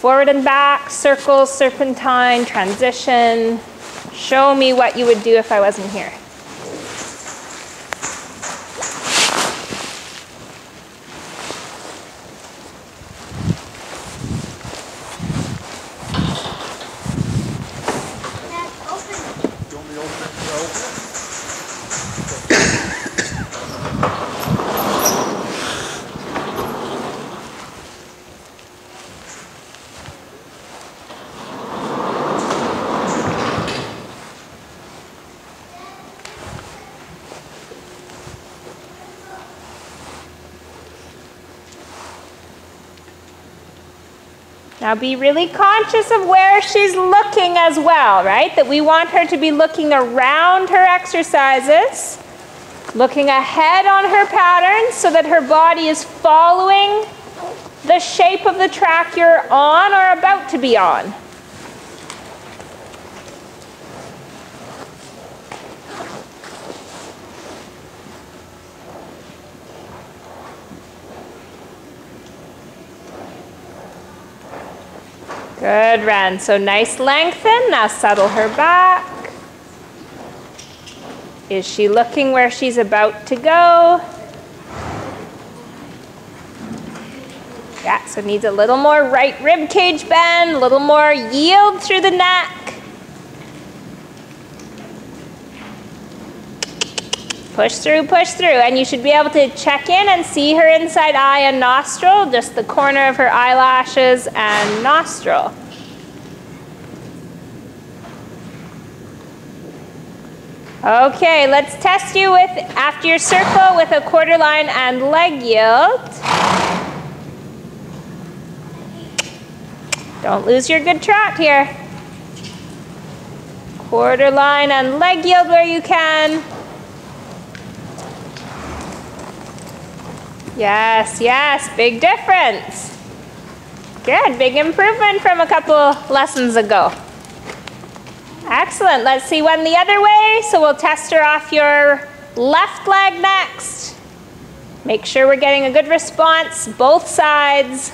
forward and back, circles, serpentine, transition. Show me what you would do if I wasn't here. Now be really conscious of where she's looking as well, right? That we want her to be looking around her exercises, looking ahead on her patterns so that her body is following the shape of the track you're on or about to be on. Good, Ren. So nice lengthen. Now settle her back. Is she looking where she's about to go? Yeah, so needs a little more right rib cage bend, a little more yield through the neck. Push through, and you should be able to check in and see her inside eye and nostril, just the corner of her eyelashes and nostril. Okay, let's test you with, after your circle, with a quarter line and leg yield. Don't lose your good trot here. Quarter line and leg yield where you can. Yes, yes, big difference. Good, big improvement from a couple lessons ago. Excellent, let's see one the other way. So we'll test her off your left leg next. Make sure we're getting a good response, both sides.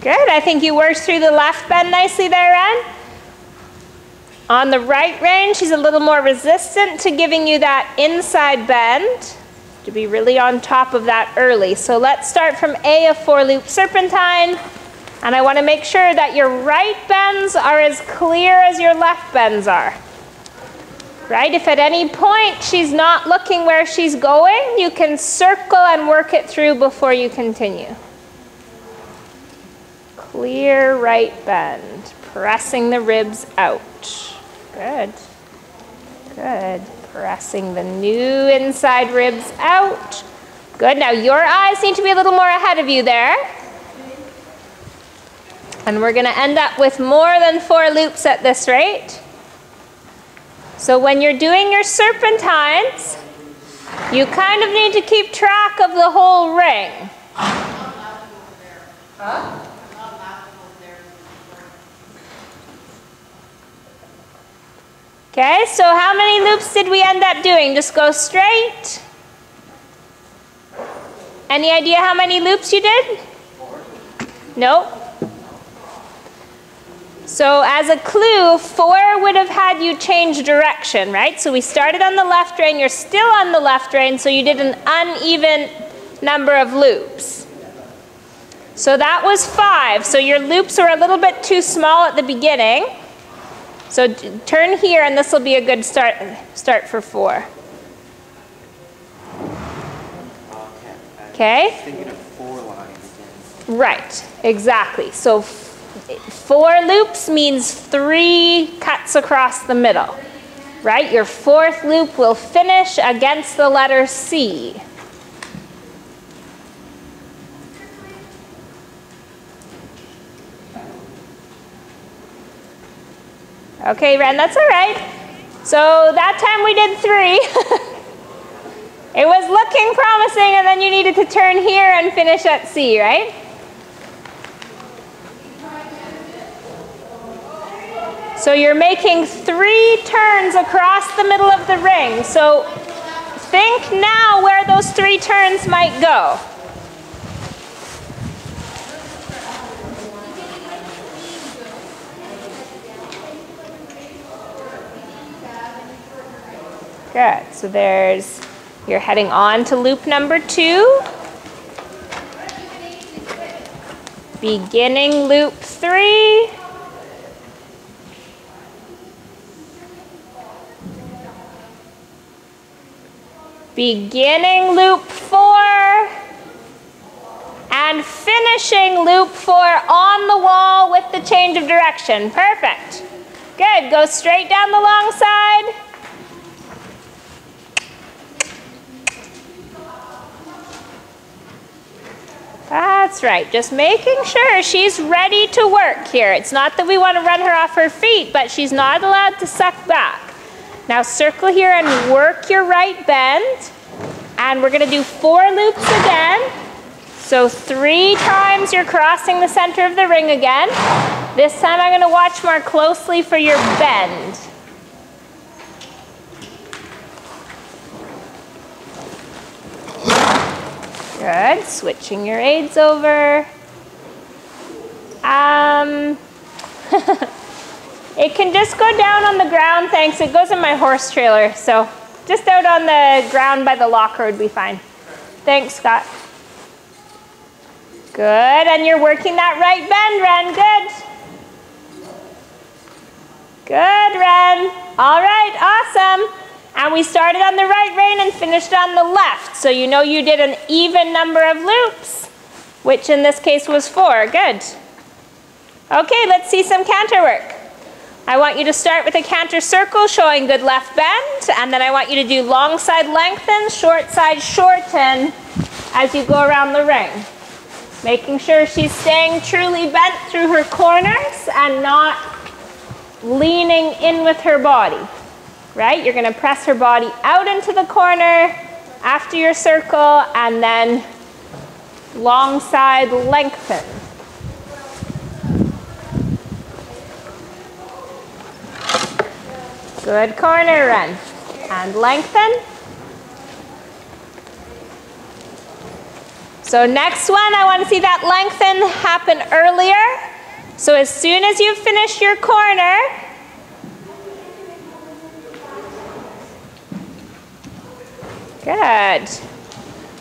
Good, I think you worked through the left bend nicely there, Ren. On the right rein, she's a little more resistant to giving you that inside bend, to be really on top of that early. So let's start from A, a 4-loop serpentine, and I want to make sure that your right bends are as clear as your left bends are. Right, if at any point she's not looking where she's going, you can circle and work it through before you continue. Clear right bend, pressing the ribs out. Good, good. Pressing the new inside ribs out. Good, now your eyes need to be a little more ahead of you there. And we're gonna end up with more than 4 loops at this rate. So when you're doing your serpentines, you kind of need to keep track of the whole ring. Huh? Okay, so how many loops did we end up doing? Just go straight. Any idea how many loops you did? 4. Nope. So as a clue, 4 would have had you change direction, right? So we started on the left rein, you're still on the left rein, so you did an uneven number of loops. So that was 5. So your loops are a little bit too small at the beginning. So turn here, and this will be a good start for 4. Okay? Thinking of 4 lines again. Right, exactly. So 4 loops means 3 cuts across the middle, right? Your 4th loop will finish against the letter C. Okay, Ren, that's all right. So that time we did 3. It was looking promising, and then you needed to turn here and finish at C, right? So you're making 3 turns across the middle of the ring. So think now where those 3 turns might go. Good, so you're heading on to loop number 2. Beginning loop 3. Beginning loop 4. And finishing loop 4 on the wall with the change of direction. Perfect. Good, go straight down the long side. That's right, just making sure she's ready to work here. It's not that we want to run her off her feet, but she's not allowed to suck back. Now circle here and work your right bend. And we're going to do 4 loops again. So 3 times you're crossing the center of the ring again. This time I'm going to watch more closely for your bend. Good, switching your aids over. It can just go down on the ground, thanks. It goes in my horse trailer, so just out on the ground by the locker would be fine. Thanks, Scott. Good, and you're working that right bend, Ren, good. Good, Ren. All right, awesome. And we started on the right rein and finished on the left. So you know you did an even number of loops, which in this case was 4. Good. Okay, let's see some canter work. I want you to start with a canter circle showing good left bend, and then I want you to do long side lengthen, short side shorten as you go around the ring. Making sure she's staying truly bent through her corners and not leaning in with her body. Right? You're going to press her body out into the corner after your circle, and then long side lengthen. Good corner run. And lengthen. So next one, I want to see that lengthen happen earlier. So as soon as you finish your corner, good.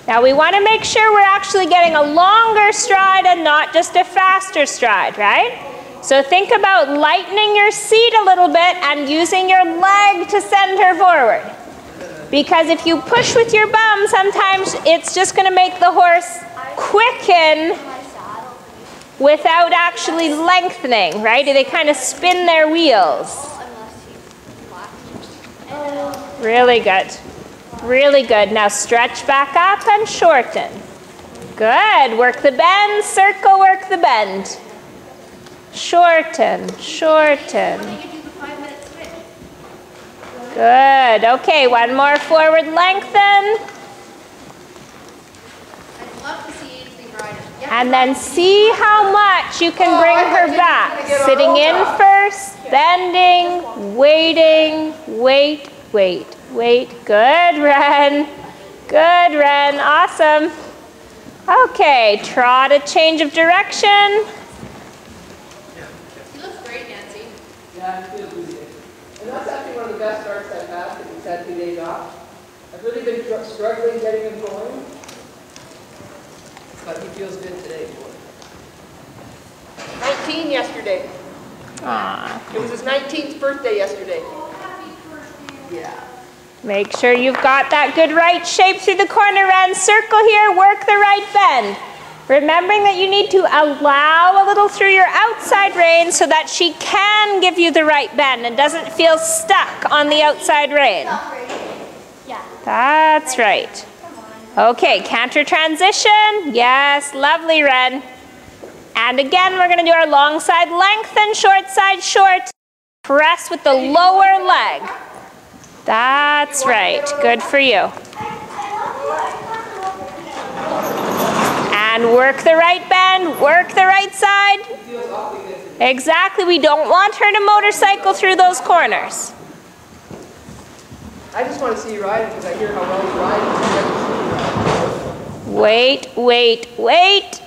Now we want to make sure we're actually getting a longer stride and not just a faster stride, right? So think about lightening your seat a little bit and using your leg to send her forward. Because if you push with your bum, sometimes it's just going to make the horse quicken without actually lengthening, right? They kind of spin their wheels. Really good. Really good. Now stretch back up and shorten. Good. Work the bend, circle, work the bend. Shorten, shorten. Good. Okay, one more forward lengthen. And then see how much you can bring her back. Sitting in first, bending, waiting, wait, wait, wait. Good, Ren. Good, Ren. Awesome. Okay, trot a change of direction. He looks great, Nancy. Yeah, he feels really good. And that's actually one of the best starts I've had because he's had 2 days off. I've really been struggling getting him going. But he feels good today. 19 yesterday. Aww. It was his 19th birthday yesterday. Yeah. Make sure you've got that good right shape through the corner and circle here, work the right bend. Remembering that you need to allow a little through your outside rein so that she can give you the right bend and doesn't feel stuck on the outside rein. That's right. Okay, canter transition. Yes, lovely, Ren. And again, we're going to do our long side lengthen, short side short. Press with the lower leg. That's right. Good for you. And work the right bend, work the right side. Exactly, we don't want her to motorcycle through those corners. I just want to see you riding because I hear how well you ride. Wait, wait, wait.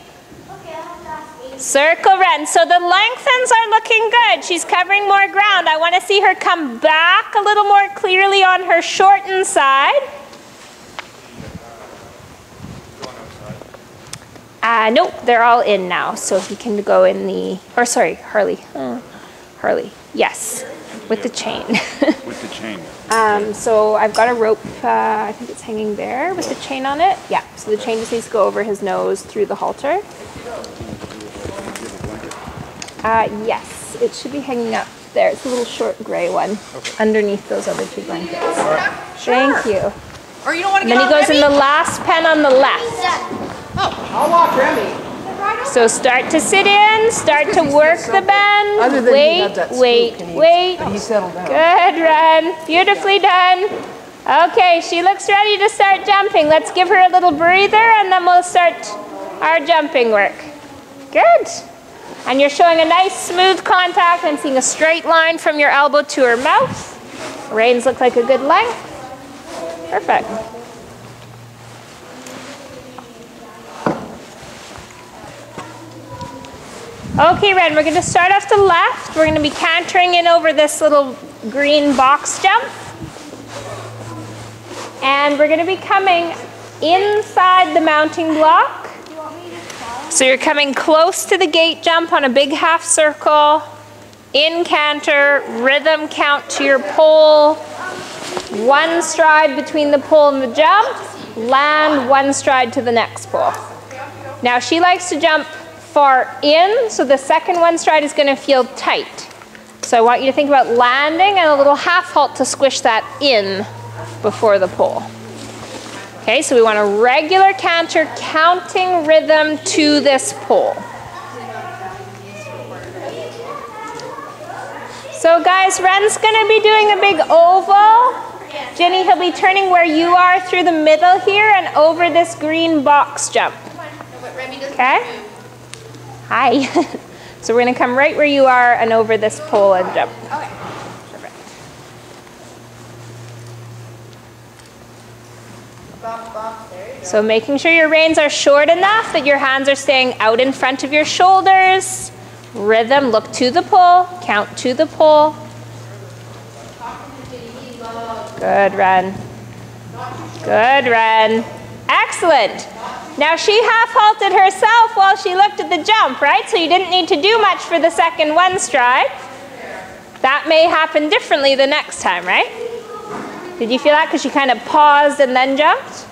Circle Ren. So the lengthens are looking good. She's covering more ground. I want to see her come back a little more clearly on her shortened side. Nope, they're all in now. So if you can go in the, or sorry, Harley. Harley, yes, with the chain. With the chain. So I've got a rope, I think it's hanging there with the chain on it. Yeah, so the chain just needs to go over his nose through the halter. Yes, it should be hanging up there. It's a little short gray one underneath those other two blankets. Thank you. Or you don't want to And get then he goes in the last pen on the left. I'll walk Remy. So start to sit in, start to work the bend. Other than he had that Wait, spook and wait. But he settled down. Good run. Beautifully done. Okay, she looks ready to start jumping. Let's give her a little breather and then we'll start our jumping work. Good. And you're showing a nice smooth contact. I'm seeing a straight line from your elbow to her mouth. Reins look like a good length. Perfect. Okay, Ren, we're going to start off the left. We're going to be cantering in over this little green box jump. And we're going to be coming inside the mounting block. So you're coming close to the gate jump on a big half circle, in canter, rhythm count to your pole, one stride between the pole and the jump, land one stride to the next pole. Now she likes to jump far in, so the second one stride is going to feel tight. So I want you to think about landing and a little half halt to squish that in before the pole. Okay, so we want a regular canter counting rhythm to this pole. So guys, Ren's going to be doing a big oval. Jenny, he'll be turning where you are through the middle here and over this green box jump. Okay? Hi. So we're going to come right where you are and over this pole and jump. Okay. Perfect. So making sure your reins are short enough that your hands are staying out in front of your shoulders. Rhythm, look to the pole, count to the pole. Good run. Good run. Excellent. Now she half halted herself while she looked at the jump, right? So you didn't need to do much for the second one stride. That may happen differently the next time, right? Did you feel that? Because she kind of paused and then jumped?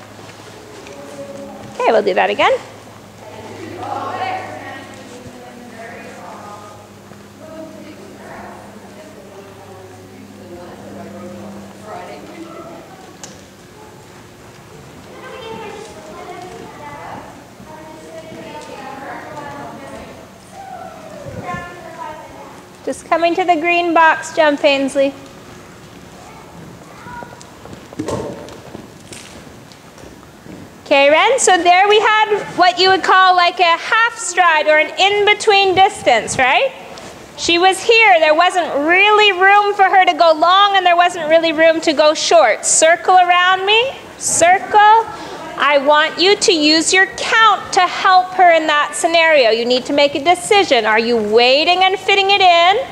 Okay, we'll do that again. Just coming to the green box jump, Ainsley. Okay, Ren, so there we had what you would call like a half stride or an in-between distance, right? She was here. There wasn't really room for her to go long and there wasn't really room to go short. Circle around me, circle. I want you to use your count to help her in that scenario. You need to make a decision. Are you waiting and fitting it in?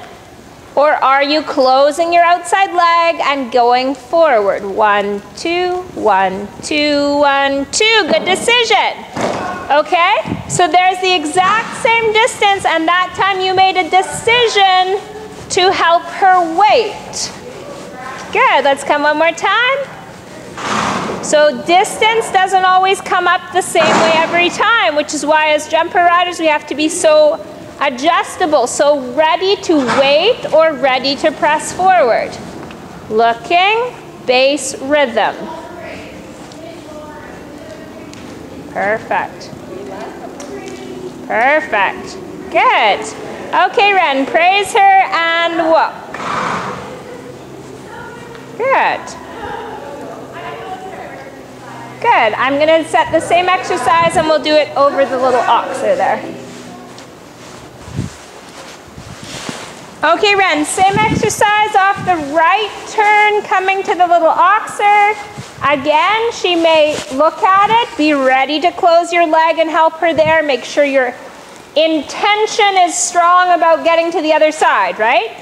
Or are you closing your outside leg and going forward? 1, 2, 1, 2, 1, 2. Good decision. Okay? So there's the exact same distance, and that time you made a decision to help her wait. Good. Let's come one more time. So distance doesn't always come up the same way every time, which is why as jumper riders we have to be so adjustable, so ready to wait or ready to press forward. Looking, base rhythm. Perfect. Perfect. Good. Okay, Ren, praise her and walk. Good. Good. I'm going to set the same exercise and we'll do it over the little oxer there. Okay, Ren, same exercise off the right turn, coming to the little oxer. Again, she may look at it, be ready to close your leg and help her there. Make sure your intention is strong about getting to the other side, right?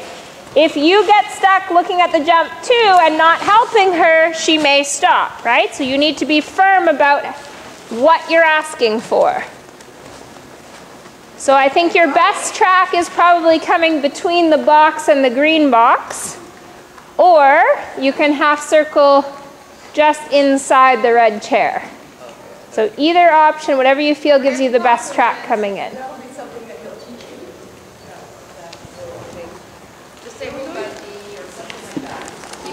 If you get stuck looking at the jump too and not helping her, she may stop, right? So you need to be firm about what you're asking for. So I think your best track is probably coming between the box and the green box, or you can half circle just inside the red chair. So either option, whatever you feel gives you the best track coming in.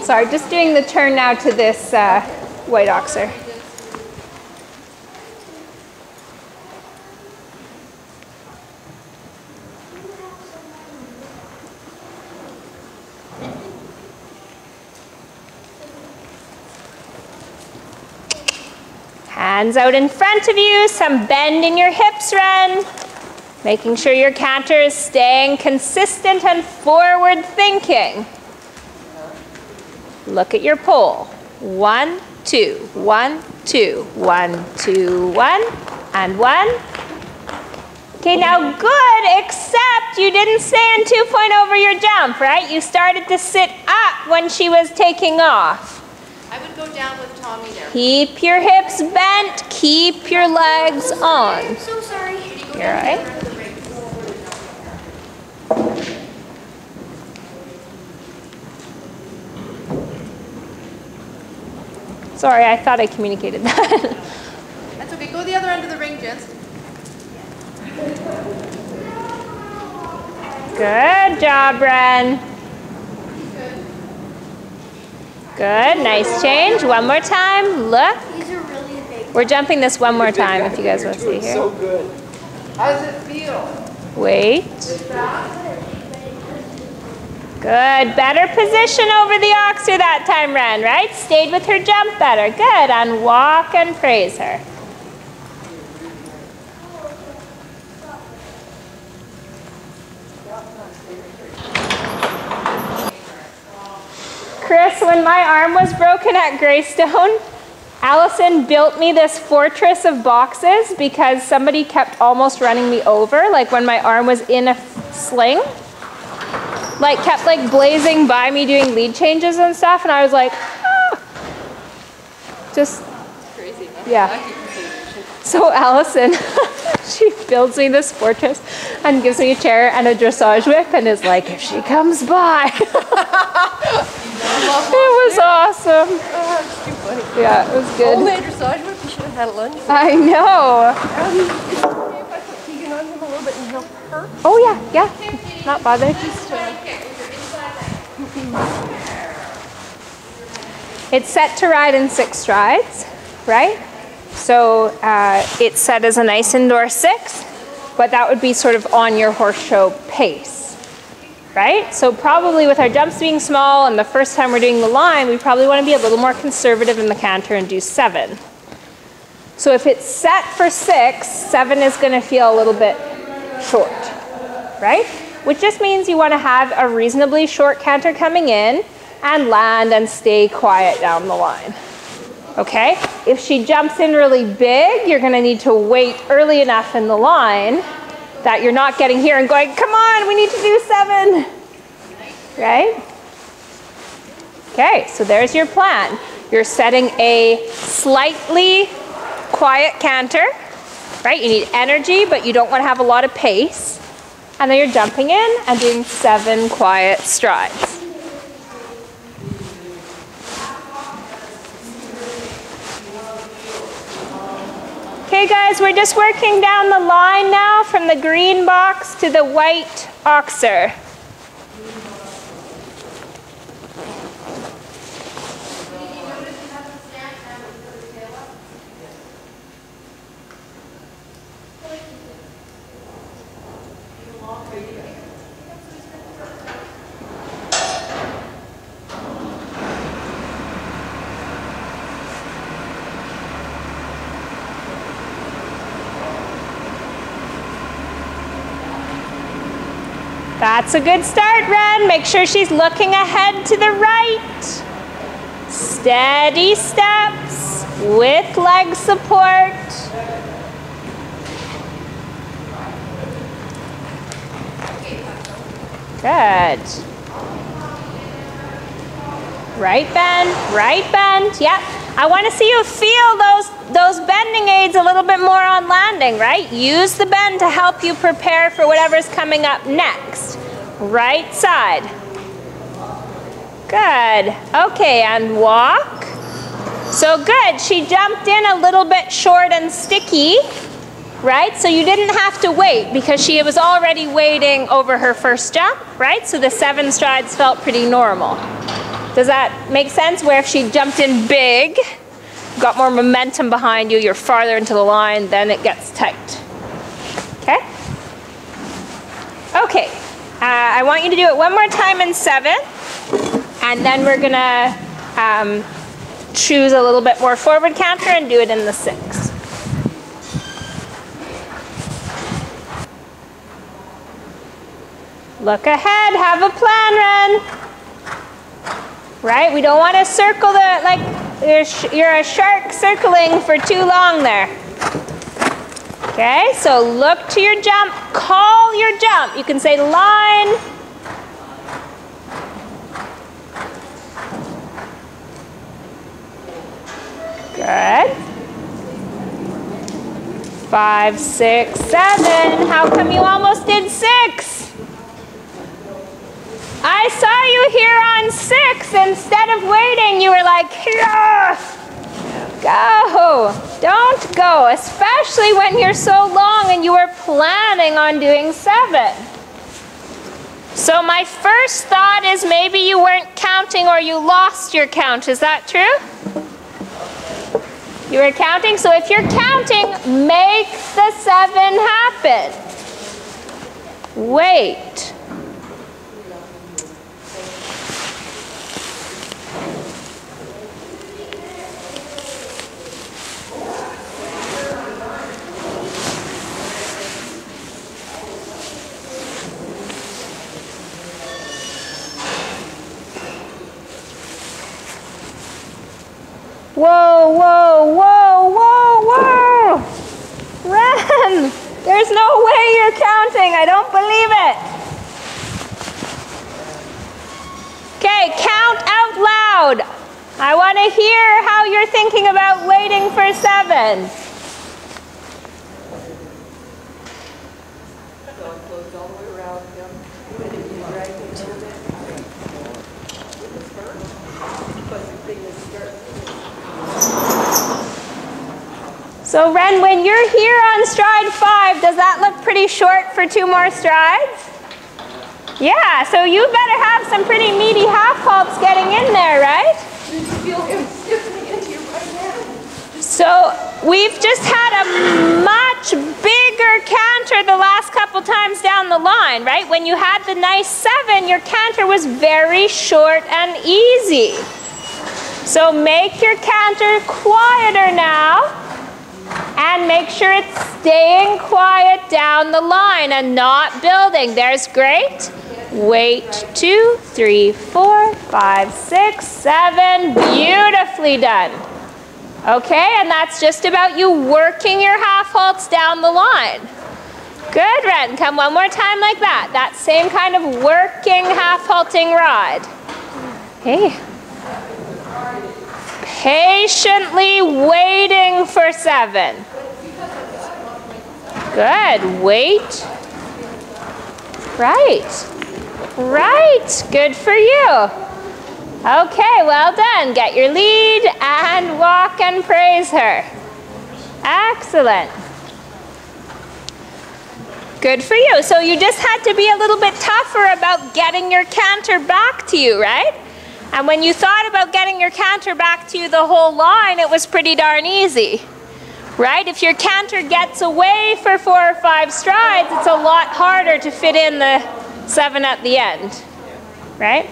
Sorry, just doing the turn now to this white oxer. Hands out in front of you, some bend in your hips, Ren. Making sure your canter is staying consistent and forward thinking. Look at your pole. 1, 2, 1, 2, 1, 2, 1, and 1. Okay, now good, except you didn't stand 2 point over your jump, right? You started to sit up when she was taking off. I would go down with Tommy there. Keep your hips bent, keep your legs on. I'm so sorry. You're all right. Sorry, I thought I communicated that. That's okay. Go the other end of the ring, Jens. Good job, Ren. Good, nice change. One more time, look. These are really big. We're jumping this one more time if you guys want to see here. So good. How does it feel? Wait. Good, better position over the oxer that time, Ren, right? Stayed with her jump better. Good, and walk and praise her. Chris, when my arm was broken at Greystone, Allison built me this fortress of boxes because somebody kept almost running me over, like when my arm was in a sling. Like kept like blazing by me doing lead changes and stuff, and I was like, ah. Just Crazy, huh? yeah. So Allison, she builds me this fortress and gives me a chair and a dressage whip and is like, if she comes by. It was awesome. Oh, too funny. Yeah, it was good. Only a dressage whip. You should have had lunch. I know. Is it okay if I put Keegan on him a little bit and help her? Oh yeah, yeah. Not bothered. It's set to ride in 6 strides, right? So it's set as a nice indoor 6, but that would be sort of on your horse show pace, right? So probably with our jumps being small and the first time we're doing the line, we probably want to be a little more conservative in the canter and do 7. So if it's set for 6, 7 is going to feel a little bit short, right? Which just means you want to have a reasonably short canter coming in and land and stay quiet down the line. Okay? If she jumps in really big, you're going to need to wait early enough in the line that you're not getting here and going, come on, we need to do 7. Right? Okay, so there's your plan. You're setting a slightly quiet canter, right? You need energy, but you don't want to have a lot of pace. And then you're jumping in and doing 7 quiet strides. Okay guys, we're just working down the line now from the green box to the white oxer. That's a good start, Ren. Make sure she's looking ahead to the right. Steady steps with leg support. Good. Right bend, yep. I want to see you feel those bending aids a little bit more on landing, right? Use the bend to help you prepare for whatever's coming up next. Right side. Good. Okay, and walk. So good. She jumped in a little bit short and sticky, right? So you didn't have to wait because she was already waiting over her first jump, right? So the 7 strides felt pretty normal. Does that make sense? Where if she jumped in big, got more momentum behind you, you're farther into the line, then it gets tight. Okay? Okay. I want you to do it one more time in 7, and then we're gonna choose a little bit more forward canter and do it in the 6. Look ahead, have a plan, Ren. Right, we don't want to circle like you're a shark circling for too long there. Okay, so look to your jump, call your jump. You can say line. Good. 5, 6, 7. How come you almost did 6? I saw you here on 6. Instead of waiting, you were like, here, go. Don't go, especially when you're so long and you were planning on doing 7. So my first thought is maybe you weren't counting or you lost your count. Is that true? You were counting? So if you're counting, make the 7 happen. Wait. Whoa, whoa, whoa, whoa, whoa! Ren! There's no way you're counting. I don't believe it. Okay, count out loud. I want to hear how you're thinking about waiting for 7. So Ren, when you're here on stride 5, does that look pretty short for 2 more strides? Yeah, so you better have some pretty meaty half halts getting in there, right? You feel him stiffening into you right now. So we've just had a much bigger canter the last couple times down the line, right? When you had the nice 7, your canter was very short and easy. So make your canter quieter now. And make sure it's staying quiet down the line and not building. There's great. Wait, 2, 3, 4, 5, 6, 7. Beautifully done. Okay, and that's just about you working your half halts down the line. Good, Ren. Come one more time like that. That same kind of working half halting ride. Hey. Patiently waiting for 7. Good. Wait. Right. Right. Good for you. Okay, well done. Get your lead and walk and praise her. Excellent. Good for you. So you just had to be a little bit tougher about getting your canter back to you, right? And when you thought about getting your canter back to you the whole line, it was pretty darn easy, right? If your canter gets away for 4 or 5 strides, it's a lot harder to fit in the 7 at the end, right?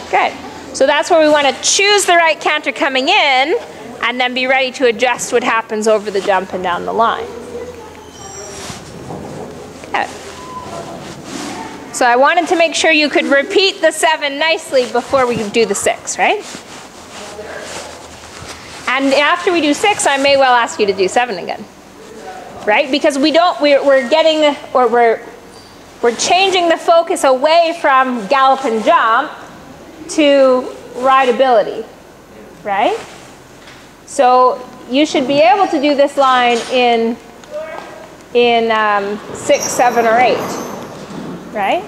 Good. So that's where we want to choose the right canter coming in and then be ready to adjust what happens over the jump and down the line. Good. So I wanted to make sure you could repeat the 7 nicely before we do the 6, right? And after we do 6, I may well ask you to do 7 again, right? Because we're changing the focus away from gallop and jump to rideability, right? So you should be able to do this line in 6, 7, or 8, right?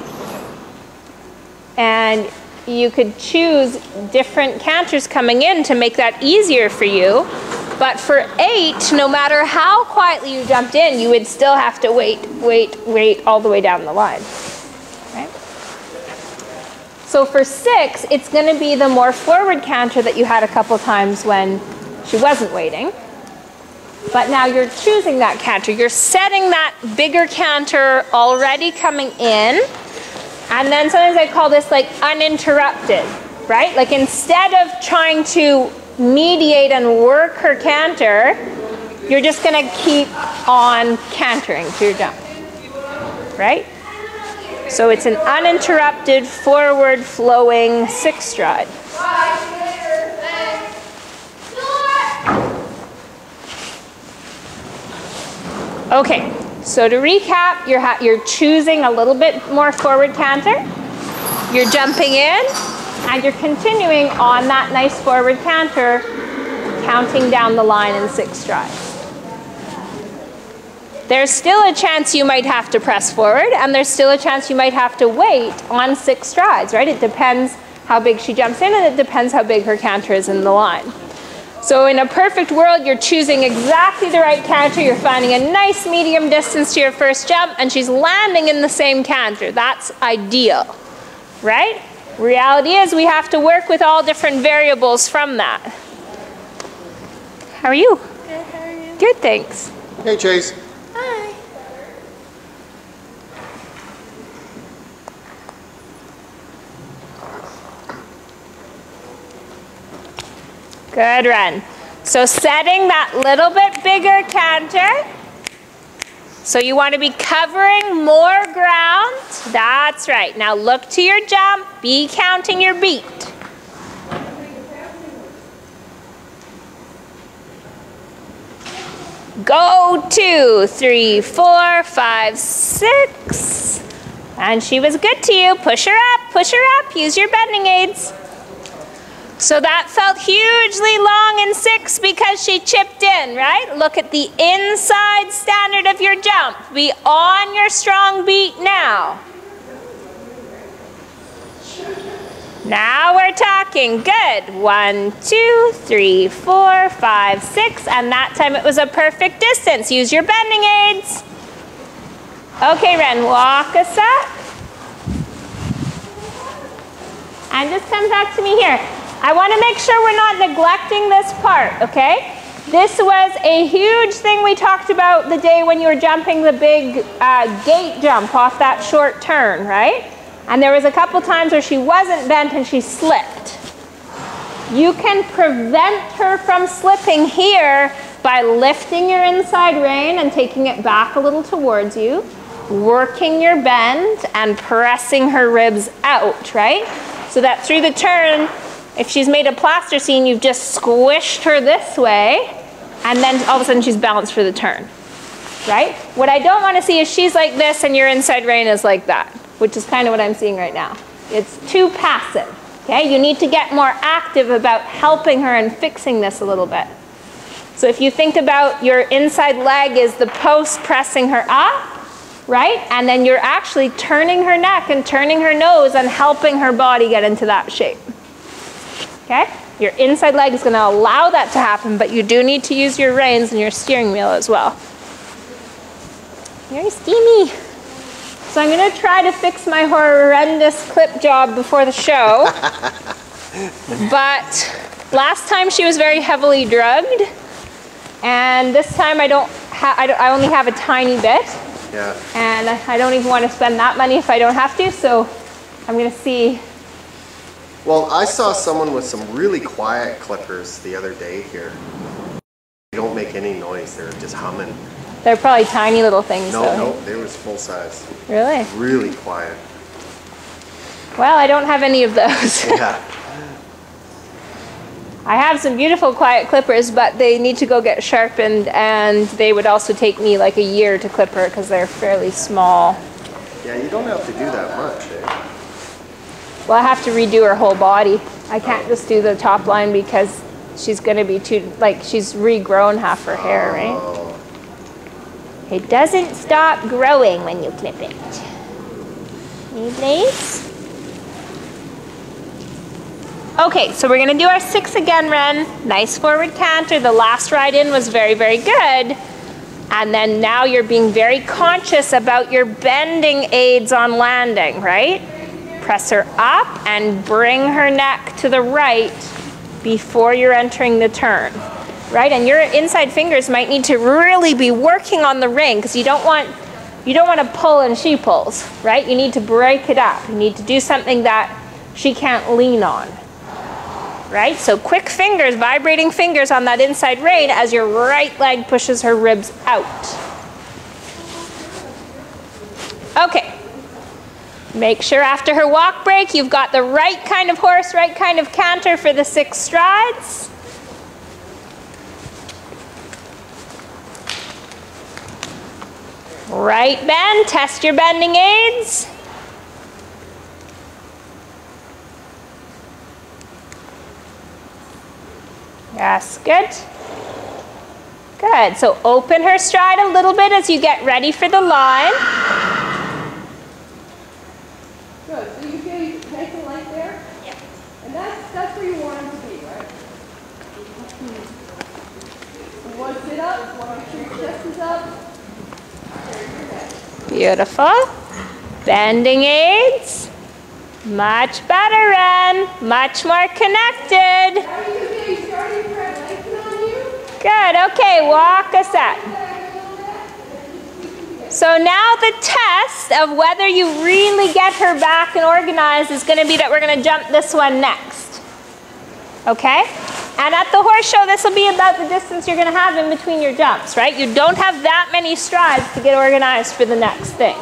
And you could choose different canters coming in to make that easier for you. But for 8, no matter how quietly you jumped in, you would still have to wait all the way down the line, right? So for 6, it's going to be the more forward canter that you had a couple times when she wasn't waiting. But now you're choosing that canter. You're setting that bigger canter already coming in. And then sometimes I call this like uninterrupted, right? Like instead of trying to mediate and work her canter, you're just going to keep on cantering to your jump, right? So it's an uninterrupted, forward flowing 6 stride. Okay, so to recap, you're choosing a little bit more forward canter. You're jumping in, and you're continuing on that nice forward canter, counting down the line in 6 strides. There's still a chance you might have to press forward, and there's still a chance you might have to wait on 6 strides, right? It depends how big she jumps in, and it depends how big her canter is in the line. So in a perfect world, you're choosing exactly the right canter, you're finding a nice medium distance to your first jump, and she's landing in the same canter. That's ideal, right? Reality is we have to work with all different variables from that. How are you? Good, how are you? Good, thanks. Hey, Chase. Hi. Good, Ren. So setting that little bit bigger canter. So you want to be covering more ground. That's right. Now look to your jump. Be counting your beat. Go 2, 3, 4, 5, 6. And she was good to you. Push her up, push her up. Use your bending aids. So that felt hugely long in 6 because she chipped in, right? Look at the inside standard of your jump. Be on your strong beat now. Now we're talking. Good. 1, 2, 3, 4, 5, 6. And that time it was a perfect distance. Use your bending aids. Okay, Ren, walk us up. And just come back to me here. I want to make sure we're not neglecting this part, okay? This was a huge thing we talked about the day when you were jumping the big gate jump off that short turn, right? And there was a couple times where she wasn't bent and she slipped. You can prevent her from slipping here by lifting your inside rein and taking it back a little towards you, working your bend and pressing her ribs out, right? So that through the turn, if she's made a plasticine, you've just squished her this way, and then all of a sudden she's balanced for the turn, right? What I don't want to see is she's like this and your inside rein is like that, which is kind of what I'm seeing right now. It's too passive, okay? You need to get more active about helping her and fixing this a little bit. So if you think about your inside leg is the post pressing her up, right? And then you're actually turning her neck and turning her nose and helping her body get into that shape. Okay? Your inside leg is going to allow that to happen, but you do need to use your reins and your steering wheel as well. Very steamy. So I'm going to try to fix my horrendous clip job before the show. But last time she was very heavily drugged, and this time I only have a tiny bit. Yeah. And I don't even want to spend that money if I don't have to, so I'm going to see. Well, I saw someone with some really quiet clippers the other day here. They don't make any noise, they're just humming. They're probably tiny little things, No, though. no, they was full size. Really? Really quiet. Well, I don't have any of those. Yeah. I have some beautiful quiet clippers, but they need to go get sharpened, and they would also take me like a year to clip her because they're fairly small. Yeah, you don't have to do that much, eh? Well, I have to redo her whole body. I can't just do the top line because she's going to be too, like, she's regrown half her hair, right? Oh. It doesn't stop growing when you clip it. Need lace? Okay, so we're gonna do our 6 again, Ren. Nice forward canter. The last ride in was very, very good. And then now you're being very conscious about your bending aids on landing, right? Press her up and bring her neck to the right before you're entering the turn, right? And your inside fingers might need to really be working on the ring because you don't want to pull and she pulls, right? You need to break it up. You need to do something that she can't lean on. Right? So quick fingers, vibrating fingers on that inside rein as your right leg pushes her ribs out. Okay. Make sure after her walk break, you've got the right kind of horse, right kind of canter for the 6 strides. Right bend, test your bending aids. Yes, good. Good, so open her stride a little bit as you get ready for the line. Good. So you feel nice and light there? Yeah. And that's where you want him to be, right? You want to sit up, you want to make sure your chest is up. Beautiful. Bending aids. Much better, Ren. Much more connected. How are you doing? Starting for a lengthen on you? Good, okay, walk us up. So now the test of whether you really get her back and organized is gonna be that we're gonna jump this one next. Okay? And at the horse show, this will be about the distance you're gonna have in between your jumps, right? You don't have that many strides to get organized for the next thing.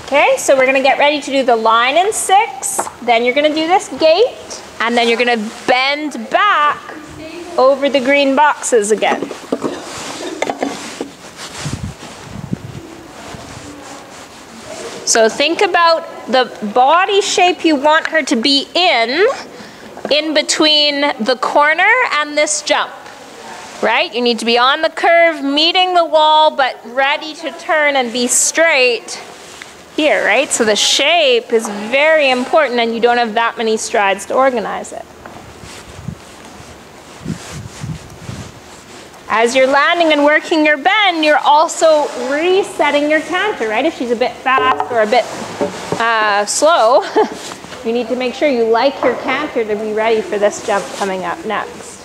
Okay, so we're gonna get ready to do the line in 6, then you're gonna do this gate, and then you're gonna bend back over the green boxes again. So think about the body shape you want her to be in between the corner and this jump, right? You need to be on the curve, meeting the wall, but ready to turn and be straight here, right? So the shape is very important and you don't have that many strides to organize it. As you're landing and working your bend, you're also resetting your canter, right? If she's a bit fast or a bit slow, you need to make sure you like your canter to be ready for this jump coming up next.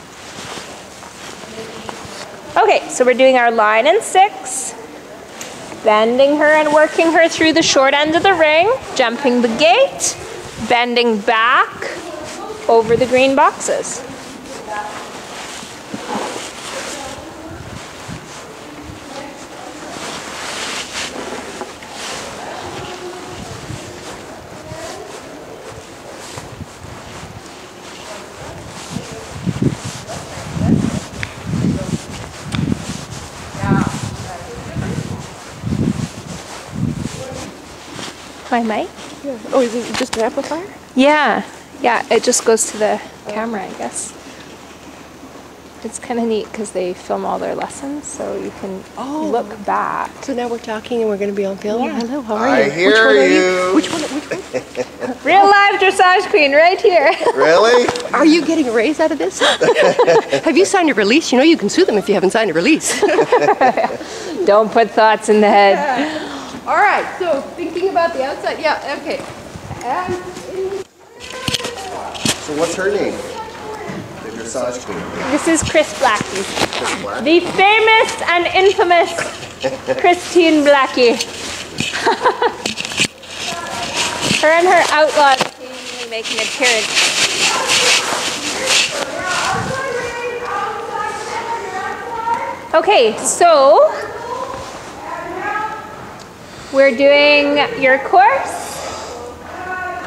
Okay, so we're doing our line in 6. Bending her and working her through the short end of the ring, jumping the gate, bending back over the green boxes. My mic? Yeah. Oh, is it just an amplifier? Yeah, it just goes to the camera, I guess. It's kind of neat because they film all their lessons, so you can look back. So now we're talking and we're going to be on film? Yeah. Hello, how are I you? hear Which one are you. Which one? Real live dressage queen right here. Really? Are you getting a raise out of this? Have you signed a release? You know you can sue them if you haven't signed a release. Don't put thoughts in the head. All right, so thinking about the outside, yeah, okay. So what's her name? The dressage queen. This is Chris Blackie. Chris Black? The famous and infamous Christine Blackie. Her and her outlaws occasionally make an appearance. Okay, so we're doing your course.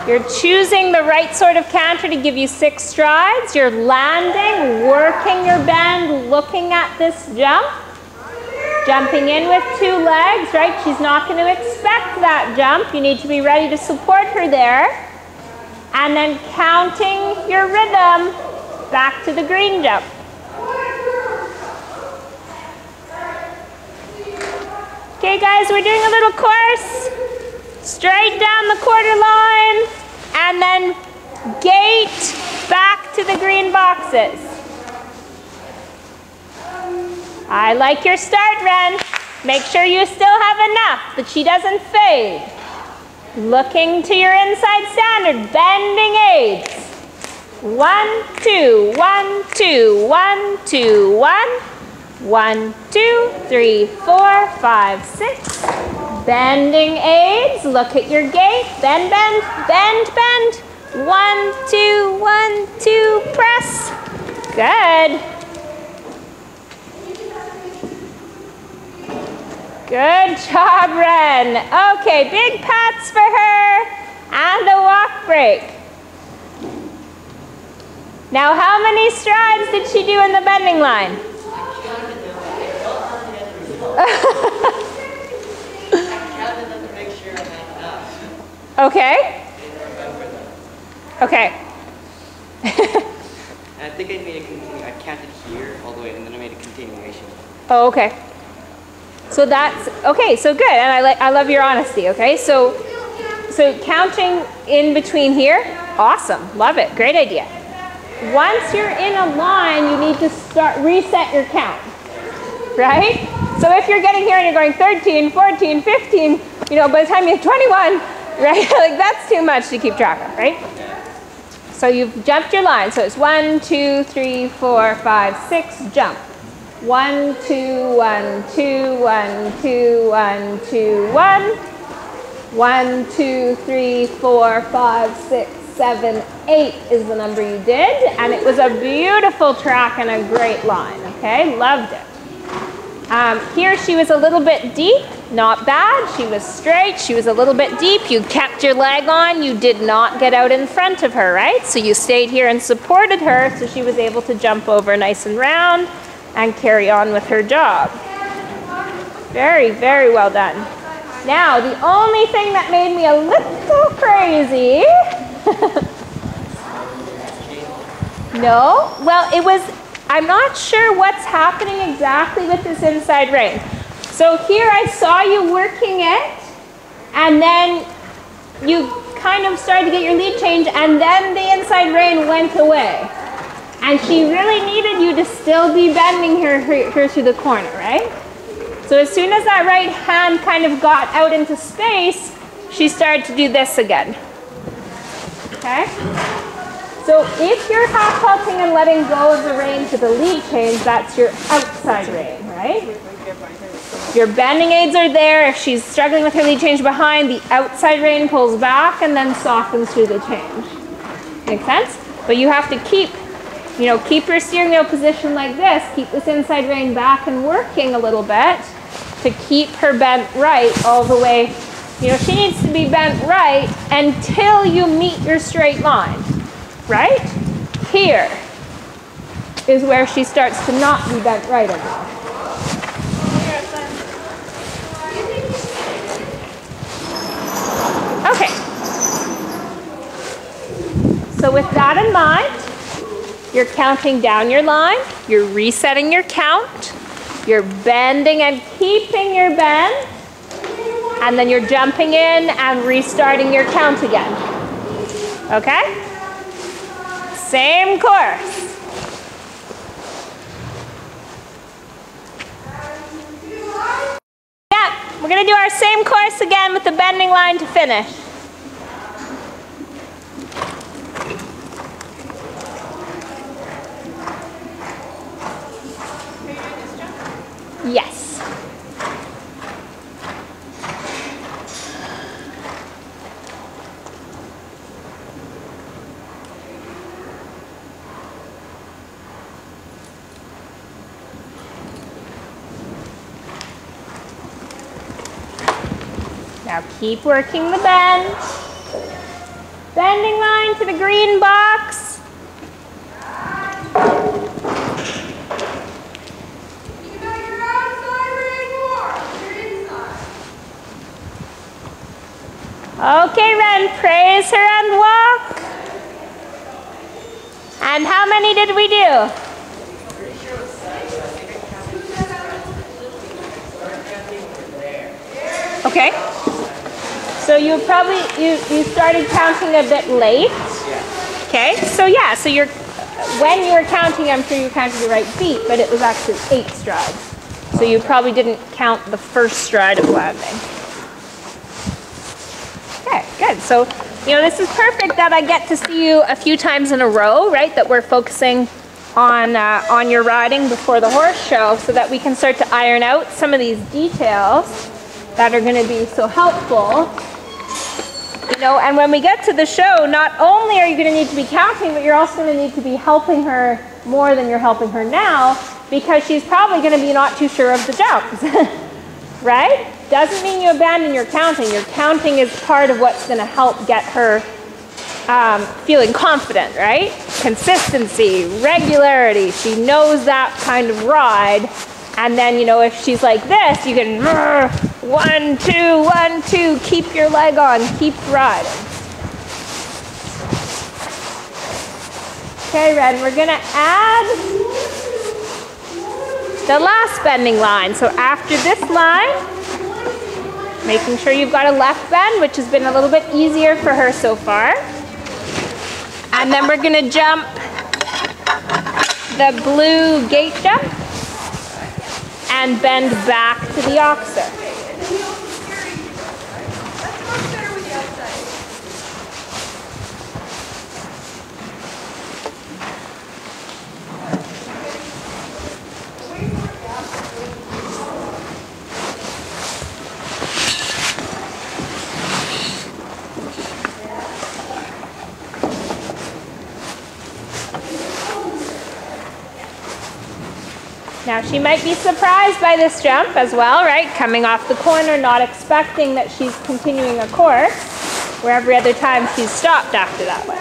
You're choosing the right sort of canter to give you 6 strides. You're landing, working your bend, looking at this jump. Jumping in with 2 legs, right? She's not going to expect that jump. You need to be ready to support her there. And then counting your rhythm back to the green jump. Okay guys, we're doing a little course. Straight down the quarter line and then gate back to the green boxes. I like your start, Ren. Make sure you still have enough that she doesn't fade. Looking to your inside standard, bending aids. 1, 2, 1, 2, 1, 2, 1. 1, 2, 3, 4, 5, 6. Bending aids, look at your gait. Bend, bend, bend, bend. 1, 2, 1, 2, press. Good. Good job, Ren. Okay, big pats for her and a walk break. Now, how many strides did she do in the bending line? Okay. Okay. I think I made a I counted here all the way, and then I made a continuation. Oh, okay. So that's okay. So good, and I love your honesty. Okay, so counting in between here, awesome, love it, great idea. Once you're in a line, you need to reset your count, right? So if you're getting here and you're going 13, 14, 15, you know, by the time you have 21, right? Like that's too much to keep track of, right? So you've jumped your line. So it's 1, 2, 3, 4, 5, 6, jump. 1, 2, 1, 2, 1, 2, 1, 2, 1. 1, 2, 3, 4, 5, 6, 7, 8 is the number you did. And it was a beautiful track and a great line, okay? Loved it. Here she was a little bit deep, not bad. She was straight, she was a little bit deep. You kept your leg on, you did not get out in front of her, right? So you stayed here and supported her so she was able to jump over nice and round and carry on with her job. Very, very well done. Now, the only thing that made me a little crazy, no, well, it was, I'm not sure what's happening exactly with this inside rein. So here I saw you working it, and then you kind of started to get your lead change, and then the inside rein went away. And she really needed you to still be bending her to the corner, right? So as soon as that right hand kind of got out into space, she started to do this again. Okay? So if you're half halting and letting go of the rein to the lead change, that's your outside rein, right? Your bending aids are there. If she's struggling with her lead change behind, the outside rein pulls back and then softens through the change. Make sense? But you have to keep your steering wheel position like this. Keep this inside rein back and working a little bit to keep her bent right all the way. You know, she needs to be bent right until you meet your straight line, right? Here is where she starts to not be bent right anymore. Okay. So with that in mind, you're counting down your line, you're resetting your count, you're bending and keeping your bend, and then you're jumping in and restarting your count again. Okay? Same course. Yeah, we're going to do our same course again with the bending line to finish. Yes. Now keep working the bend. bending line to the green box. You're outside ring more. You're inside. Okay, Ren, praise her and walk. And how many did we do? Okay. So you probably, you started counting a bit late. Okay, so yeah, so when you were counting, I'm sure you counted your right feet, but it was actually 8 strides. So you probably didn't count the first stride of landing. Okay, good. So, you know, this is perfect that I get to see you a few times in a row, right? That we're focusing on your riding before the horse show so that we can start to iron out some of these details that are going to be so helpful. You know, and when we get to the show, not only are you going to need to be counting, but you're also going to need to be helping her more than you're helping her now, because she's probably going to be not too sure of the jumps, right? Doesn't mean you abandon your counting. Your counting is part of what's going to help get her feeling confident, right? Consistency, regularity. She knows that kind of ride. And then, you know, if she's like this, you can 1, 2, 1, 2, keep your leg on, keep riding. Okay, Ren, we're gonna add the last bending line. So after this line, making sure you've got a left bend, which has been a little bit easier for her so far. And then we're gonna jump the blue gate jump and bend back to the oxer. Now she might be surprised by this jump as well, right? Coming off the corner, not expecting that she's continuing a course, where every other time she's stopped after that one.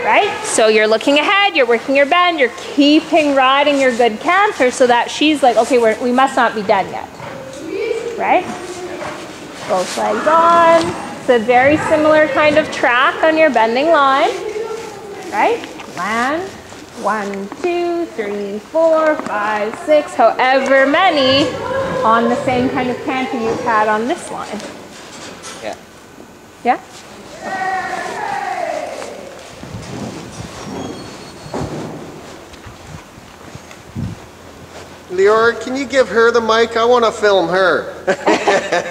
Right? So you're looking ahead, you're working your bend, you're keeping riding your good canter so that she's like, okay, we must not be done yet. Right? Both legs on. It's a very similar kind of track on your bending line. Right? Land. 1, 2, 3, 4, 5, 6, however many on the same kind of canter you've had on this line. Yeah. Yeah? Lior, can you give her the mic? I want to film her.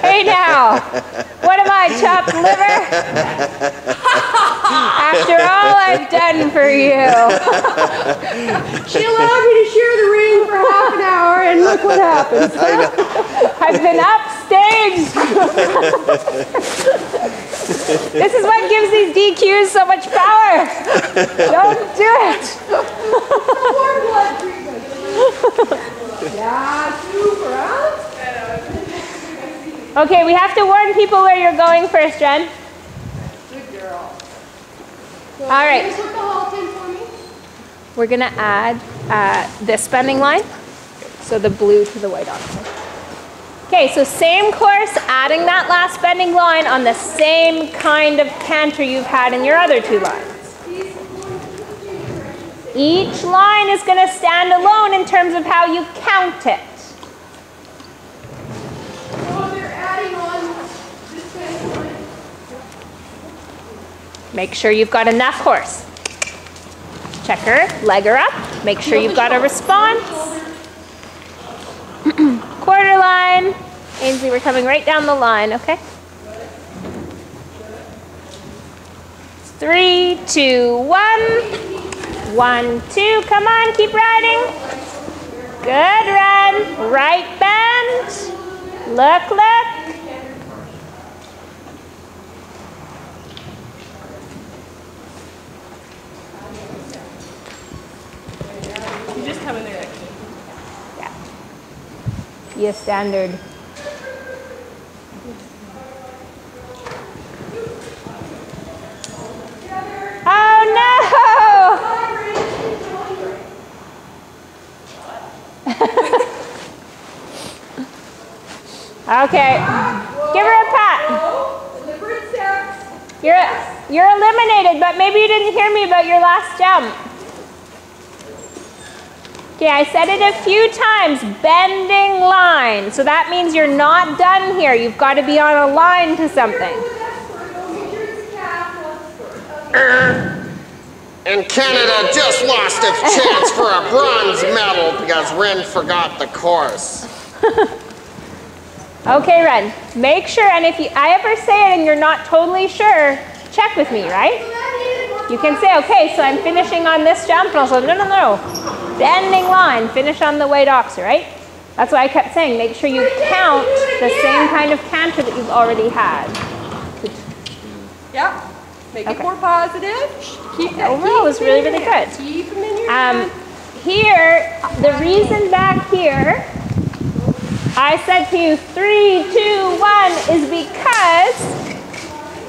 Hey now, what am I, chopped liver? After all I've done for you. She allowed me to share the ring for half an hour, and look what happens. I've been upstaged. This is what gives these DQs so much power. Don't do it. Warm blood treatment. Yeah, super, huh? Okay, we have to warn people where you're going first, Jen. Good girl. All right. Here's what the halt in for me. We're gonna add this bending line, so the blue to the white oxer. Okay, so same course, adding that last bending line on the same kind of canter you've had in your other 2 lines. Each line is gonna stand alone in terms of how you count it. So they're adding on this bending line. Make sure you've got enough horse. Check her, leg her up, make sure you've got a response. Quarter line. Ainsley, we're coming right down the line, okay? 3, 2, 1. 1, 2, come on, keep riding. Good run. Right bend. Look, look. You just come in there next to me. Yeah. Be a standard. Okay. Give her a pat. Deliberate steps. You're eliminated, but maybe you didn't hear me about your last jump. Okay, I said it a few times, bending line. So that means you're not done here. You've got to be on a line to something. And Canada just lost its chance for a bronze medal because Ren forgot the course. Okay, Ren, make sure, and if I ever say it and you're not totally sure, check with me, right? You can say, okay, so I'm finishing on this jump, and I'll say, no. Bending line, finish on the white ox, right? That's why I kept saying, make sure you count the same kind of canter that you've already had. Yep. Make it more positive. Keep that. Overall, it was really, really good. Keep them in your hand. Here, the reason back here, I said to you 3, 2, 1 is because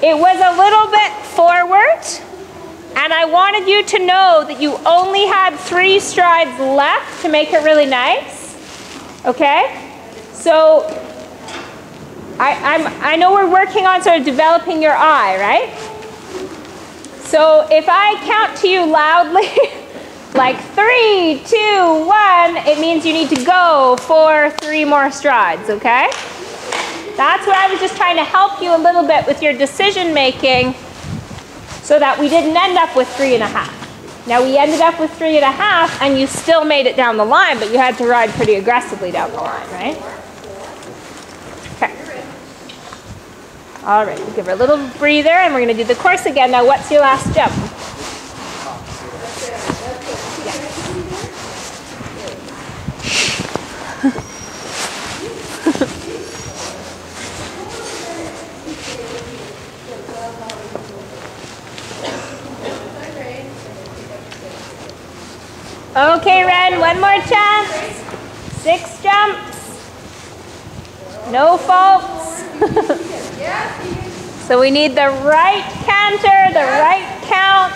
it was a little bit forward, and I wanted you to know that you only had 3 strides left to make it really nice. Okay? So I know we're working on sort of developing your eye, right? So if I count to you loudly, like 3, 2, 1, it means you need to go for 3 more strides, okay? That's what I was just trying to help you a little bit with your decision making so that we didn't end up with 3.5. Now we ended up with 3.5 and you still made it down the line, but you had to ride pretty aggressively down the line, right? Okay. All right, we'll give her a little breather and we're gonna do the course again. Now what's your last jump? Okay, Ren, one more chance. 6 jumps. No faults. So we need the right canter, the right count,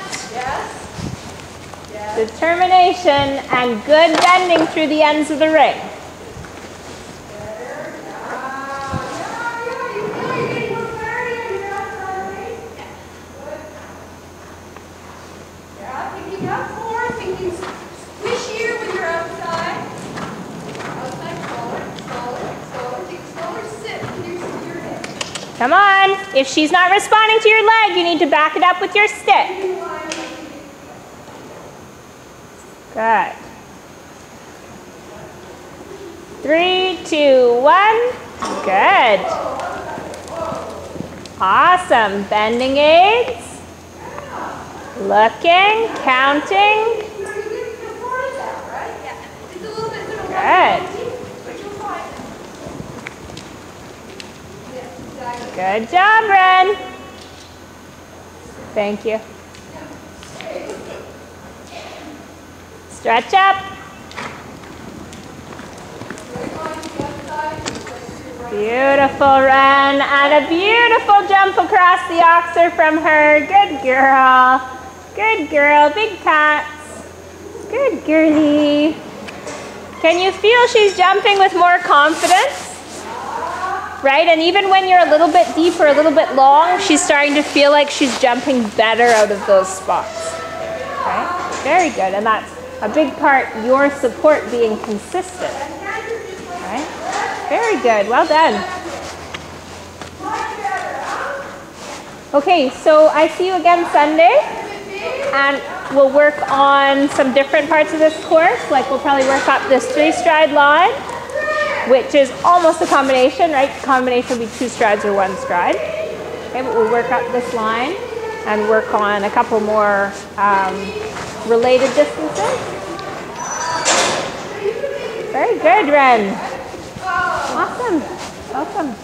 determination, and good bending through the ends of the ring. Come on. If she's not responding to your leg, you need to back it up with your stick. Good. 3, 2, 1. Good. Awesome. Bending aids. Looking, counting. Good. Good job, Ren. Thank you. Stretch up. Beautiful, Ren. And a beautiful jump across the oxer from her. Good girl. Good girl. Big pats. Good girlie. Can you feel she's jumping with more confidence? Right? And even when you're a little bit deep or a little bit long, she's starting to feel like she's jumping better out of those spots. Okay? Very good. And that's a big part, your support being consistent. Right? Very good. Well done. Okay, so I see you again Sunday. And we'll work on some different parts of this course. Like we'll probably work up this 3-stride line, which is almost a combination, right? Combination would be 2 strides or 1 stride. Okay, but we'll work up this line and work on a couple more related distances. Very good, Ren. Awesome, awesome.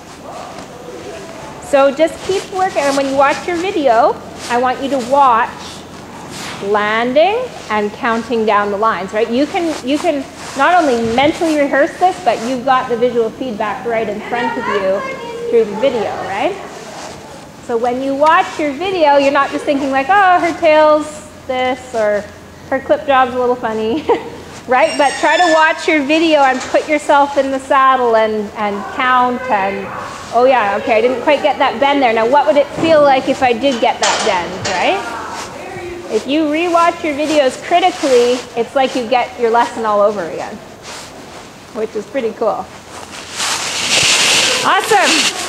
So just keep working, and when you watch your video, I want you to watch landing and counting down the lines, right? You can not only mentally rehearse this, but you've got the visual feedback right in front of you through the video, right? So when you watch your video, you're not just thinking like, oh, her tail's this, or her clip job's a little funny, right? But try to watch your video and put yourself in the saddle and count and, oh yeah, okay, I didn't quite get that bend there. Now what would it feel like if I did get that bend, right? If you rewatch your videos critically, it's like you get your lesson all over again, which is pretty cool. Awesome.